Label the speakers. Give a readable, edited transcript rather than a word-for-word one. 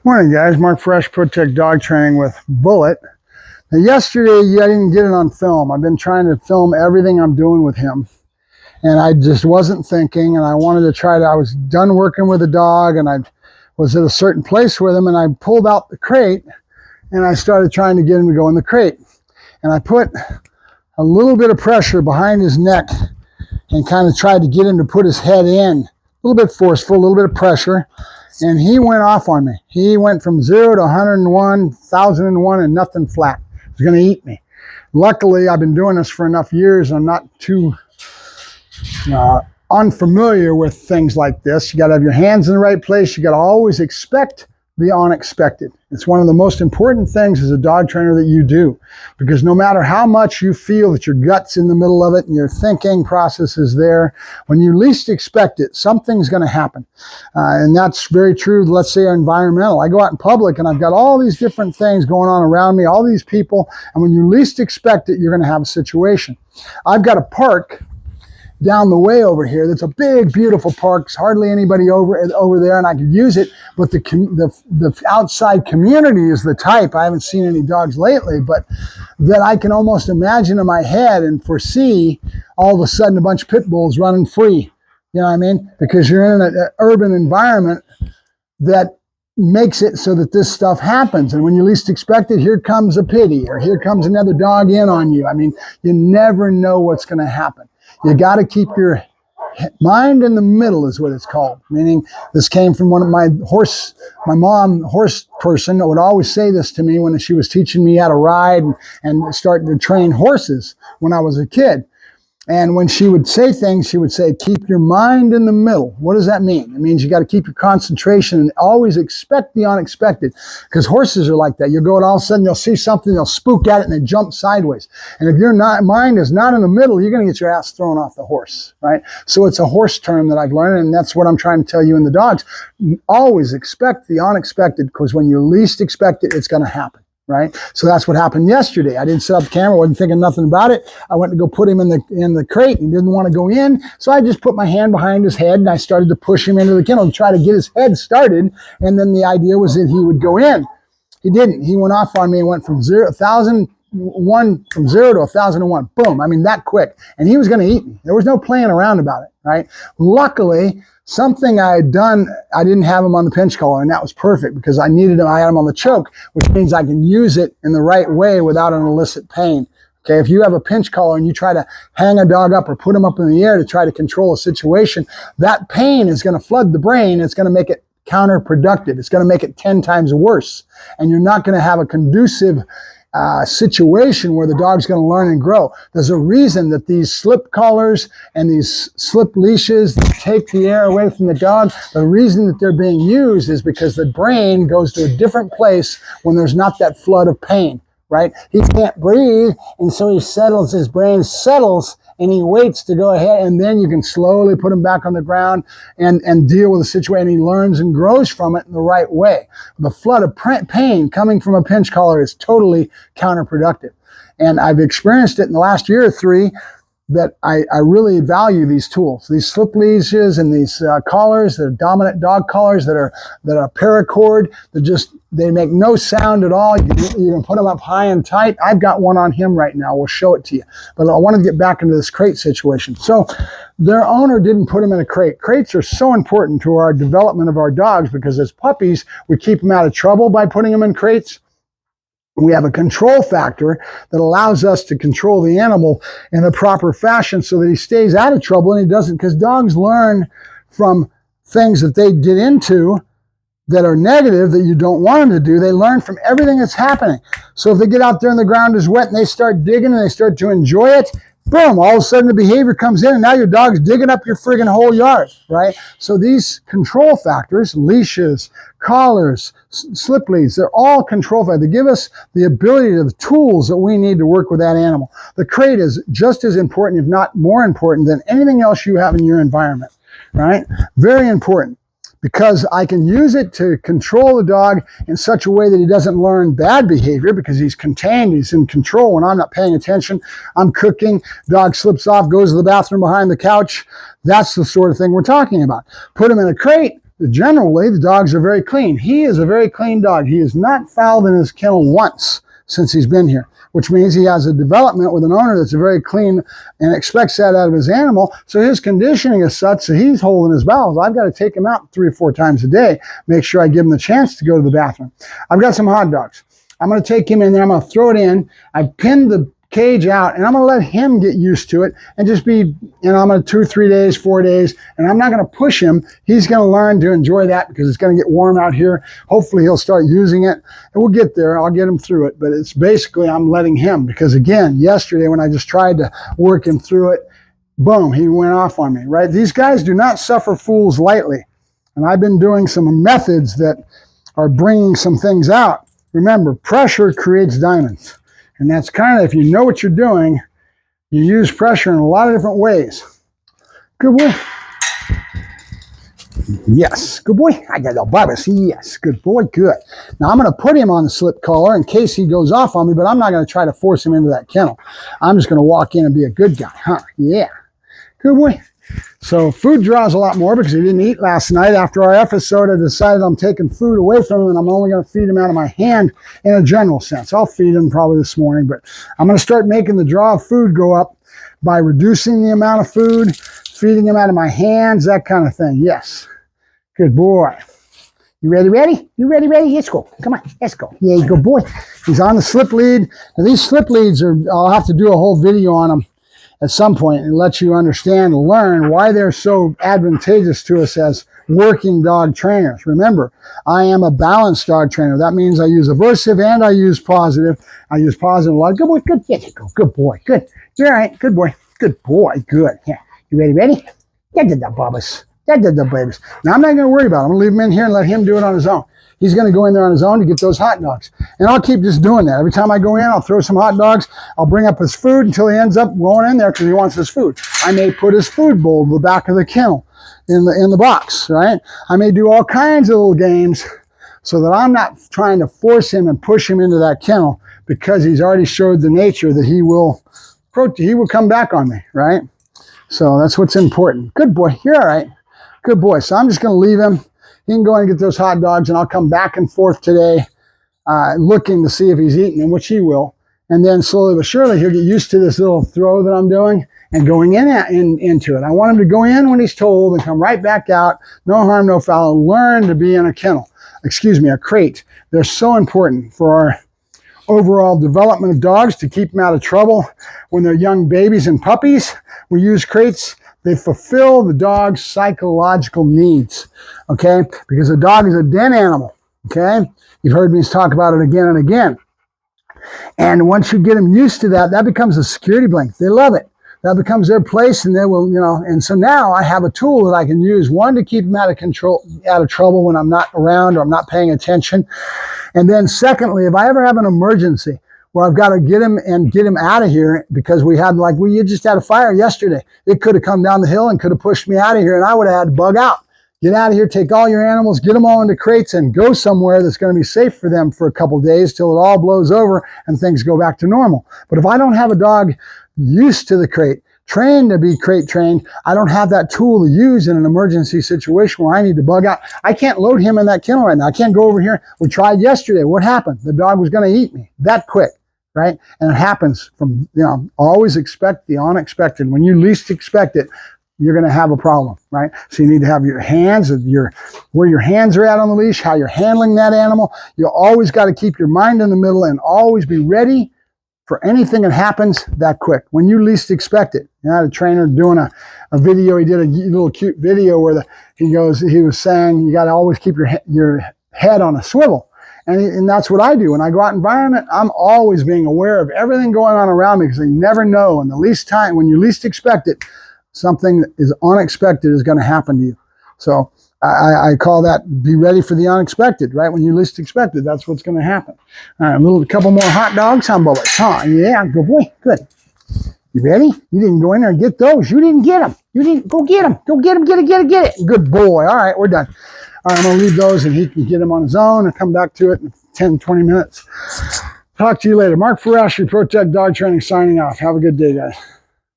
Speaker 1: Morning, guys. Mark Ferrasci, Protect Dog Training with Bullet. Now, yesterday, I didn't get it on film. I've been trying to film everything I'm doing with him, and I just wasn't thinking, and I wanted to try to, I was done working with the dog, and I was at a certain place with him, and I pulled out the crate, and I started trying to get him to go in the crate. And I put a little bit of pressure behind his neck and kind of tried to get him to put his head in. A little bit forceful, a little bit of pressure. And he went off on me. He went from 0 to 101, 1,001, and nothing flat. He was going to eat me. Luckily, I've been doing this for enough years. I'm not too unfamiliar with things like this. You got to have your hands in the right place. You got to always expect the unexpected. It's one of the most important things as a dog trainer that you do, because no matter how much you feel that your gut's in the middle of it and your thinking process is there, when you least expect it, something's going to happen. And that's very true. Let's say environmental. I go out in public and I've got all these different things going on around me, all these people, and when you least expect it, you're going to have a situation. I've got a park down the way over here. That's a big, beautiful park. There's hardly anybody over there, and I could use it. But the outside community is the type. I haven't seen any dogs lately, but that I can almost imagine in my head and foresee all of a sudden a bunch of pit bulls running free. You know what I mean? Because you're in an urban environment that makes it so that this stuff happens. And when you least expect it, here comes a pity, or here comes another dog in on you. I mean, you never know what's going to happen. You got to keep your mind in the middle, is what it's called. Meaning, this came from one of my mom, horse person, that would always say this to me when she was teaching me how to ride and starting to train horses when I was a kid. And when she would say things, she would say, keep your mind in the middle. What does that mean? It means you got to keep your concentration and always expect the unexpected, because horses are like that. You'll go and all of a sudden they'll see something, they'll spook at it, and they jump sideways. And if your mind is not in the middle, you're going to get your ass thrown off the horse, right? So it's a horse term that I've learned, and that's what I'm trying to tell you in the dogs. Always expect the unexpected, because when you least expect it, it's going to happen. Right? So that's what happened yesterday. I didn't set up the camera, wasn't thinking nothing about it. I went to go put him in the crate, and he didn't want to go in. So I just put my hand behind his head and I started to push him into the kennel to try to get his head started. And then the idea was that he would go in. He didn't. He went off on me and went from 0 to 1,001. Boom. I mean, that quick. And he was going to eat me. There was no playing around about it, right? Luckily, something I had done, I didn't have him on the pinch collar, and that was perfect because I needed him. I had him on the choke, which means I can use it in the right way without an illicit pain. Okay, if you have a pinch collar and you try to hang a dog up or put him up in the air to try to control a situation, that pain is going to flood the brain. It's going to make it counterproductive. It's going to make it 10 times worse, and you're not going to have a conducive situation where the dog's going to learn and grow. There's a reason that these slip collars and these slip leashes take the air away from the dog. The reason that they're being used is because the brain goes to a different place when there's not that flood of pain, right? He can't breathe, and so he settles, his brain settles, and he waits to go ahead, and then you can slowly put him back on the ground and deal with the situation. He learns and grows from it in the right way. The flood of pain coming from a pinch collar is totally counterproductive. And I've experienced it in the last year or three that I really value these tools, these slip leashes and these collars that are dominant dog collars that are paracord, they make no sound at all. You can put them up high and tight. I've got one on him right now. We'll show it to you. But I want to get back into this crate situation. So their owner didn't put him in a crate. Crates are so important to our development of our dogs because as puppies, we keep them out of trouble by putting them in crates. We have a control factor that allows us to control the animal in a proper fashion so that he stays out of trouble, and he doesn't, because dogs learn from things that they get into that are negative that you don't want them to do. They learn from everything that's happening. So if they get out there and the ground is wet and they start digging and they start to enjoy it, boom, all of a sudden the behavior comes in and now your dog's digging up your friggin' whole yard, right? So these control factors, leashes, collars, slip leads, they're all control factors. They give us the ability, the tools that we need to work with that animal. The crate is just as important, if not more important, than anything else you have in your environment, right? Very important. Because I can use it to control the dog in such a way that he doesn't learn bad behavior because he's contained, he's in control. When I'm not paying attention, I'm cooking, dog slips off, goes to the bathroom behind the couch. That's the sort of thing we're talking about. Put him in a crate, generally, the dogs are very clean. He is a very clean dog. He has not fouled in his kennel once since he's been here, which means he has a development with an owner that's very clean and expects that out of his animal. So his conditioning is such that he's holding his bowels. I've got to take him out 3 or 4 times a day, make sure I give him the chance to go to the bathroom. I've got some hot dogs. I'm going to take him in there. I'm going to throw it in. I pinned the cage out, and I'm going to let him get used to it and just be, I'm going to 2, 3 days, 4 days, and I'm not going to push him. He's going to learn to enjoy that because it's going to get warm out here. Hopefully he'll start using it, and we'll get there. I'll get him through it, but it's basically I'm letting him, because again, yesterday when I just tried to work him through it, boom, he went off on me, right? These guys do not suffer fools lightly, and I've been doing some methods that are bringing some things out. Remember, pressure creates diamonds. And that's kind of, if you know what you're doing, you use pressure in a lot of different ways. Good boy. Yes, good boy. I got no bubbles. Yes, good boy, good. Now I'm going to put him on the slip collar in case he goes off on me, but I'm not going to try to force him into that kennel. I'm just going to walk in and be a good guy, huh? Yeah. Good boy. So food draws a lot more because he didn't eat last night. After our episode, I decided I'm taking food away from him and I'm only going to feed him out of my hand in a general sense. I'll feed him probably this morning, but I'm going to start making the draw of food go up by reducing the amount of food, feeding him out of my hands, that kind of thing. Yes. Good boy. You ready, ready? You ready, ready? Let's go. Come on, let's go. Yeah, good boy. He's on the slip lead. And these slip leads I'll have to do a whole video on them at some point and let you understand and learn why they're so advantageous to us as working dog trainers. Remember, I am a balanced dog trainer. That means I use aversive and I use positive. I use positive a lot. Good boy, good. Yeah, go. Good boy, good. You're all right. Good boy. Good boy, good. Yeah. You ready, ready? That did the bubbles. That did the babies. Now, I'm not going to worry about it. I'm going to leave him in here and let him do it on his own. He's going to go in there on his own to get those hot dogs. And I'll keep just doing that. Every time I go in, I'll throw some hot dogs. I'll bring up his food until he ends up going in there because he wants his food. I may put his food bowl in the back of the kennel in the box, right? I may do all kinds of little games so that I'm not trying to force him and push him into that kennel because he's already showed the nature that he will come back on me, right? So that's what's important. Good boy. You're all right. Good boy. So I'm just going to leave him. He can go and get those hot dogs, and I'll come back and forth today looking to see if he's eaten them, which he will. And then slowly but surely, he'll get used to this little throw that I'm doing and going into it. I want him to go in when he's told and come right back out. No harm, no foul. Learn to be in a kennel. A crate. They're so important for our overall development of dogs to keep them out of trouble. When they're young babies and puppies, we use crates. They fulfill the dog's psychological needs, okay? Because a dog is a den animal, okay? You've heard me talk about it again and again. And once you get them used to that, that becomes a security blanket. They love it. That becomes their place, and they will, and so now I have a tool that I can use, one, to keep them out of trouble when I'm not around or I'm not paying attention. And then secondly, if I ever have an emergency, where I've got to get him out of here because we just had a fire yesterday. It could have come down the hill and could have pushed me out of here, and I would have had to bug out. Get out of here, take all your animals, get them all into crates, and go somewhere that's going to be safe for them for a couple days till it all blows over and things go back to normal. But if I don't have a dog used to the crate, trained to be crate trained, I don't have that tool to use in an emergency situation where I need to bug out. I can't load him in that kennel right now. I can't go over here. We tried yesterday. What happened? The dog was going to eat me that quick. Right? And it happens from, always expect the unexpected. When you least expect it, you're going to have a problem, right? So you need to have your hands, where your hands are at on the leash, how you're handling that animal. You always got to keep your mind in the middle and always be ready for anything that happens that quick. When you least expect it. I had a trainer doing a video. He did a little cute video where he was saying, you got to always keep your head on a swivel. And that's what I do. When I go out in environment, I'm always being aware of everything going on around me because you never know. And when you least expect it, something that is unexpected is going to happen to you. So I call that be ready for the unexpected, right? When you least expect it, that's what's going to happen. All right, a couple more hot dogs. Huh, Bubba? Huh? Yeah, good boy. Good. You ready? You didn't go in there and get those. You didn't get them. You didn't go get them. Go get them. Get it. Good boy. All right, we're done. All right, I'm going to leave those and he can get them on his own and come back to it in 10, 20 minutes. Talk to you later. Mark Ferrasci, Protect Dog Training, signing off. Have a good day, guys.